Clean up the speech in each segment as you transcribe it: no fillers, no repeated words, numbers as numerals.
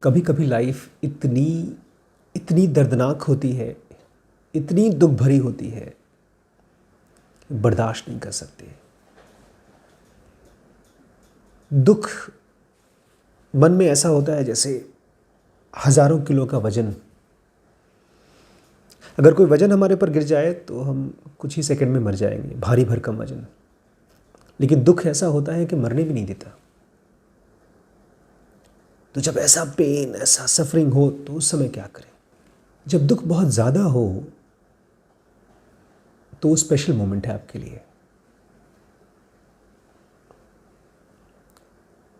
कभी कभी लाइफ इतनी इतनी दर्दनाक होती है, इतनी दुख भरी होती है, बर्दाश्त नहीं कर सकते। दुख मन में ऐसा होता है जैसे हज़ारों किलो का वजन। अगर कोई वजन हमारे ऊपर गिर जाए तो हम कुछ ही सेकंड में मर जाएंगे, भारी भरकम वजन। लेकिन दुख ऐसा होता है कि मरने भी नहीं देता। तो जब ऐसा पेन, ऐसा सफरिंग हो तो उस समय क्या करें? जब दुख बहुत ज़्यादा हो तो स्पेशल मोमेंट है आपके लिए।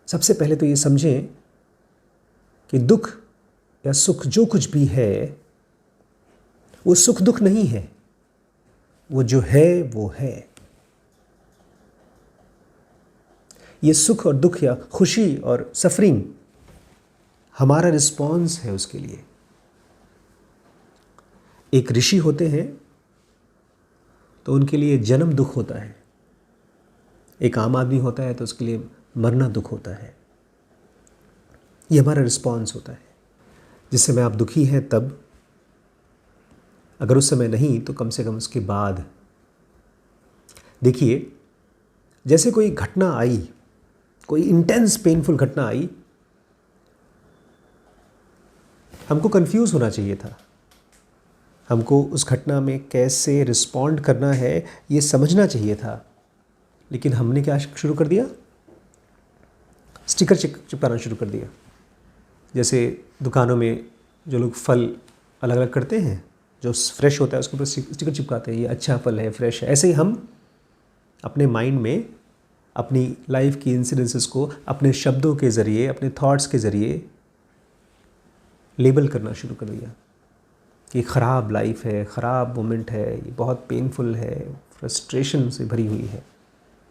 सबसे पहले तो ये समझें कि दुख या सुख जो कुछ भी है वो सुख दुख नहीं है, वो जो है वो है। ये सुख और दुख या खुशी और सफरिंग हमारा रिस्पॉन्स है उसके लिए। एक ऋषि होते हैं तो उनके लिए जन्म दुख होता है, एक आम आदमी होता है तो उसके लिए मरना दुख होता है। ये हमारा रिस्पॉन्स होता है। जिस समय आप दुखी हैं तब, अगर उस समय नहीं तो कम से कम उसके बाद। देखिए, जैसे कोई घटना आई, कोई इंटेंस पेनफुल घटना आई, हमको कंफ्यूज होना चाहिए था। हमको उस घटना में कैसे रिस्पॉन्ड करना है ये समझना चाहिए था। लेकिन हमने क्या शुरू कर दिया? स्टिकर चिपकाना शुरू कर दिया। जैसे दुकानों में जो लोग फल अलग अलग करते हैं, जो फ्रेश होता है उसके ऊपर स्टिकर चिपकाते हैं, ये अच्छा फल है, फ्रेश है। ऐसे ही हम अपने माइंड में अपनी लाइफ की इंसिडेंसेस को अपने शब्दों के ज़रिए, अपने थॉट्स के ज़रिए लेबल करना शुरू कर दिया कि ख़राब लाइफ है, ख़राब मोमेंट है, ये बहुत पेनफुल है, फ्रस्ट्रेशन से भरी हुई है।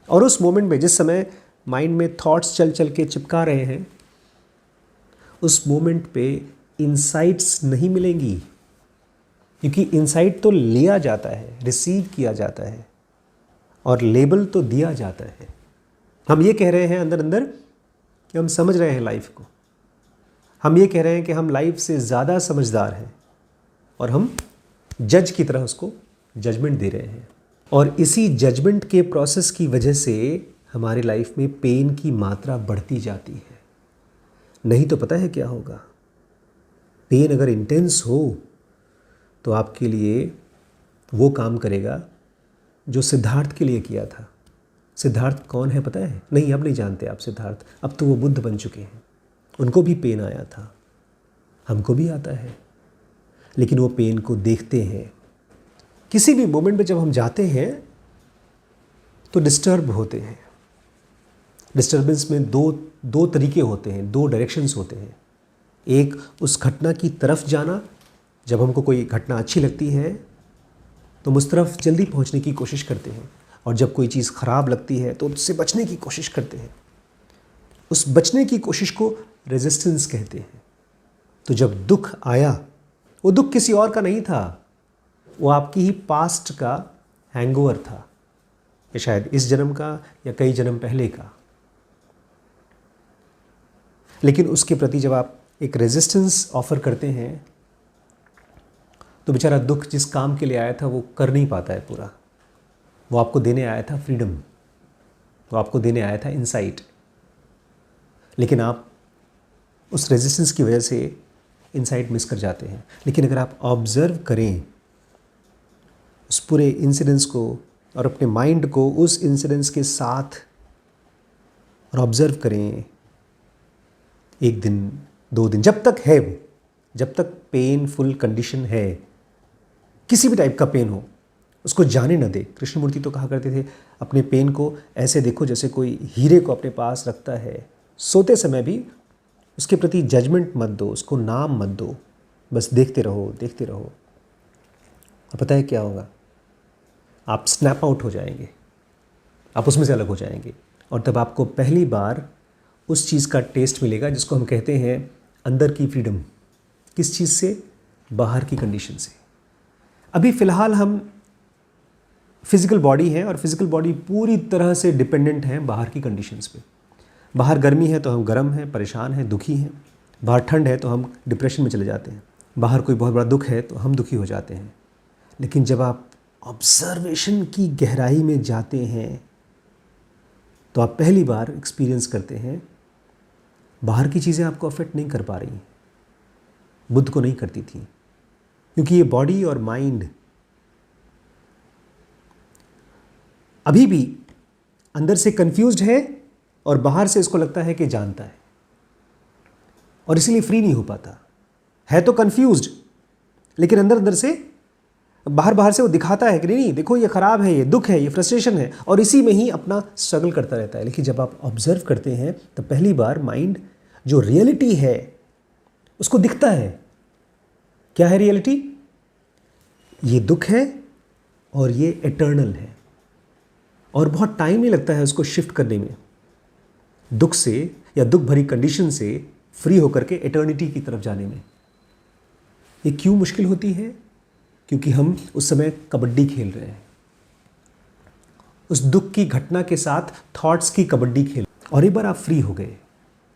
और उस मोमेंट में जिस समय माइंड में थॉट्स चल चल के चिपका रहे हैं, उस मोमेंट पे इंसाइट्स नहीं मिलेंगी, क्योंकि इंसाइट तो लिया जाता है, रिसीव किया जाता है, और लेबल तो दिया जाता है। हम ये कह रहे हैं अंदर अंदर कि हम समझ रहे हैं लाइफ को। हम ये कह रहे हैं कि हम लाइफ से ज़्यादा समझदार हैं, और हम जज की तरह उसको जजमेंट दे रहे हैं। और इसी जजमेंट के प्रोसेस की वजह से हमारी लाइफ में पेन की मात्रा बढ़ती जाती है। नहीं तो पता है क्या होगा? पेन अगर इंटेंस हो तो आपके लिए वो काम करेगा जो सिद्धार्थ के लिए किया था। सिद्धार्थ कौन है पता है? नहीं, अब नहीं जानते आप सिद्धार्थ। अब तो वो बुद्ध बन चुके हैं। उनको भी पेन आया था, हमको भी आता है, लेकिन वो पेन को देखते हैं। किसी भी मोमेंट में जब हम जाते हैं तो डिस्टर्ब होते हैं। डिस्टर्बेंस में दो तरीके होते हैं, दो डायरेक्शंस होते हैं। एक, उस घटना की तरफ जाना। जब हमको कोई घटना अच्छी लगती है तो हम उस तरफ जल्दी पहुंचने की कोशिश करते हैं, और जब कोई चीज़ ख़राब लगती है तो उससे बचने की कोशिश करते हैं। उस बचने की कोशिश को रेजिस्टेंस कहते हैं। तो जब दुख आया, वो दुख किसी और का नहीं था, वो आपकी ही पास्ट का हैंगओवर था, या शायद इस जन्म का या कई जन्म पहले का। लेकिन उसके प्रति जब आप एक रेजिस्टेंस ऑफर करते हैं तो बेचारा दुख जिस काम के लिए आया था वो कर नहीं पाता है पूरा। वो आपको देने आया था फ्रीडम, वो आपको देने आया था इंसाइट, लेकिन आप उस रेजिस्टेंस की वजह से इंसाइट मिस कर जाते हैं। लेकिन अगर आप ऑब्ज़र्व करें उस पूरे इंसिडेंस को और अपने माइंड को उस इंसिडेंस के साथ, और ऑब्ज़र्व करें 1 दिन 2 दिन, जब तक है वो, जब तक पेनफुल कंडीशन है, किसी भी टाइप का पेन हो, उसको जाने न दे। कृष्णमूर्ति तो कहा करते थे, अपने पेन को ऐसे देखो जैसे कोई हीरे को अपने पास रखता है। सोते समय भी उसके प्रति जजमेंट मत दो, उसको नाम मत दो, बस देखते रहो, देखते रहो। और पता है क्या होगा? आप स्नैप आउट हो जाएंगे, आप उसमें से अलग हो जाएंगे, और तब आपको पहली बार उस चीज़ का टेस्ट मिलेगा जिसको हम कहते हैं अंदर की फ्रीडम। किस चीज़ से? बाहर की कंडीशन से। अभी फ़िलहाल हम फिज़िकल बॉडी हैं, और फिज़िकल बॉडी पूरी तरह से डिपेंडेंट है बाहर की कंडीशंस पे। बाहर गर्मी है तो हम गर्म हैं, परेशान हैं, दुखी हैं। बाहर ठंड है तो हम डिप्रेशन में चले जाते हैं, बाहर कोई बहुत बड़ा दुख है तो हम दुखी हो जाते हैं। लेकिन जब आप ऑब्जर्वेशन की गहराई में जाते हैं तो आप पहली बार एक्सपीरियंस करते हैं बाहर की चीज़ें आपको अफेक्ट नहीं कर पा रही, बुद्ध को नहीं करती थी, क्योंकि ये बॉडी और माइंड अभी भी अंदर से कंफ्यूज्ड है और बाहर से इसको लगता है कि जानता है, और इसीलिए फ्री नहीं हो पाता है। तो कंफ्यूज्ड, लेकिन अंदर अंदर से बाहर से वो दिखाता है कि नहीं देखो ये ख़राब है, ये दुख है, ये फ्रस्ट्रेशन है, और इसी में ही अपना स्ट्रगल करता रहता है। लेकिन जब आप ऑब्जर्व करते हैं तो पहली बार माइंड जो रियलिटी है उसको दिखता है। क्या है रियलिटी? ये दुख है और ये एटर्नल है, और बहुत टाइम नहीं लगता है उसको शिफ्ट करने में, दुख से या दुख भरी कंडीशन से फ्री होकर के एटर्निटी की तरफ जाने में। ये क्यों मुश्किल होती है? क्योंकि हम उस समय कबड्डी खेल रहे हैं, उस दुख की घटना के साथ थॉट्स की कबड्डी खेल, और एक बार आप फ्री हो गए,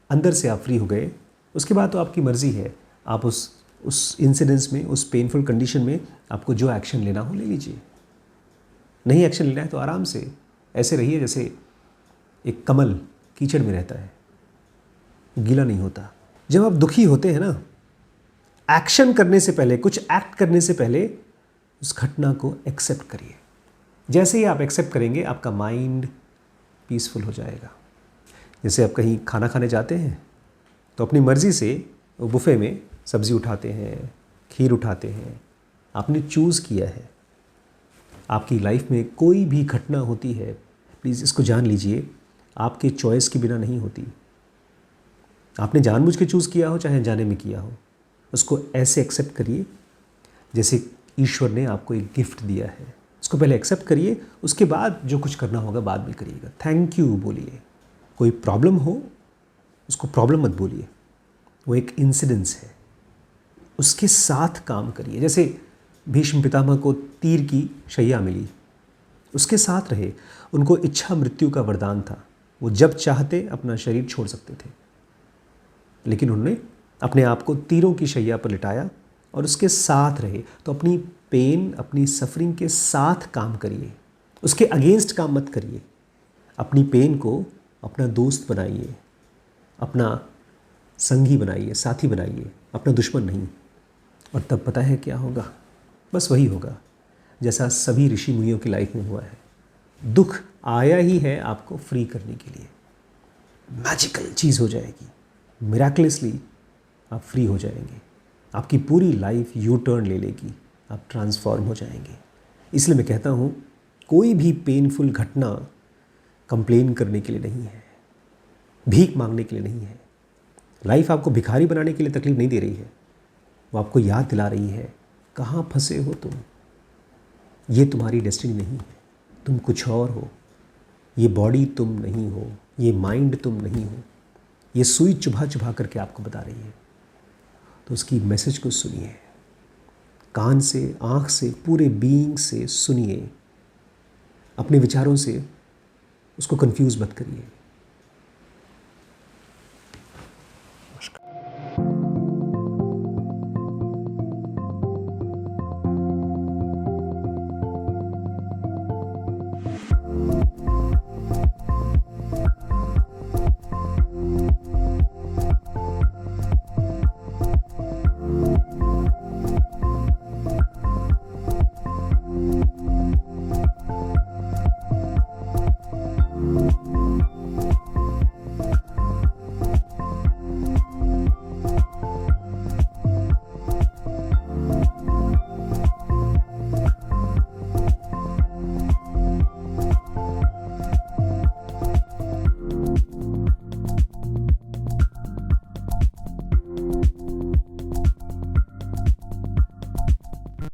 अंदर से आप फ्री हो गए, उसके बाद तो आपकी मर्ज़ी है, आप उस इंसिडेंस में, उस पेनफुल कंडीशन में आपको जो एक्शन लेना हो ले लीजिए। नहीं एक्शन लेना है तो आराम से ऐसे रहिए जैसे एक कमल कीचड़ में रहता है, गीला नहीं होता। जब आप दुखी होते हैं ना, एक्शन करने से पहले, कुछ एक्ट करने से पहले उस घटना को एक्सेप्ट करिए। जैसे ही आप एक्सेप्ट करेंगे आपका माइंड पीसफुल हो जाएगा। जैसे आप कहीं खाना खाने जाते हैं तो अपनी मर्ज़ी से वो बुफ़े में सब्ज़ी उठाते हैं, खीर उठाते हैं, आपने चूज़ किया है। आपकी लाइफ में कोई भी घटना होती है, प्लीज़ इसको जान लीजिए, आपके चॉइस के बिना नहीं होती। आपने जानबूझ के चूज़ किया हो चाहे जाने में किया हो, उसको ऐसे एक्सेप्ट करिए जैसे ईश्वर ने आपको एक गिफ्ट दिया है। उसको पहले एक्सेप्ट करिए, उसके बाद जो कुछ करना होगा बाद में करिएगा। थैंक यू बोलिए। कोई प्रॉब्लम हो उसको प्रॉब्लम मत बोलिए, वो एक इंसिडेंस है, उसके साथ काम करिए। जैसे भीष्म पितामह को तीर की शैया मिली, उसके साथ रहे, उनको इच्छा मृत्यु का वरदान था, वो जब चाहते अपना शरीर छोड़ सकते थे, लेकिन उन्होंने अपने आप को तीरों की शैया पर लिटाया और उसके साथ रहे। तो अपनी पेन, अपनी सफरिंग के साथ काम करिए, उसके अगेंस्ट काम मत करिए। अपनी पेन को अपना दोस्त बनाइए, अपना संगी बनाइए, साथी बनाइए, अपना दुश्मन नहीं। और तब पता है क्या होगा? बस वही होगा जैसा सभी ऋषि मुनियों की लाइफ में हुआ है। दुख आया ही है आपको फ्री करने के लिए, मैजिकल चीज़ हो जाएगी, मिराकुलसली आप फ्री हो जाएंगे, आपकी पूरी लाइफ यू टर्न ले लेगी, आप ट्रांसफॉर्म हो जाएंगे। इसलिए मैं कहता हूँ कोई भी पेनफुल घटना कंप्लेन करने के लिए नहीं है, भीख मांगने के लिए नहीं है। लाइफ आपको भिखारी बनाने के लिए तकलीफ नहीं दे रही है, वो आपको याद दिला रही है कहाँ फंसे हो तुम। ये तुम्हारी डेस्टिनी नहीं है, तुम कुछ और हो। ये बॉडी तुम नहीं हो, ये माइंड तुम नहीं हो। ये सुई चुभा चुभा करके आपको बता रही है। तो उसकी मैसेज को सुनिए, कान से, आँख से, पूरे बीइंग से सुनिए, अपने विचारों से उसको कंफ्यूज मत करिए। नमस्कार।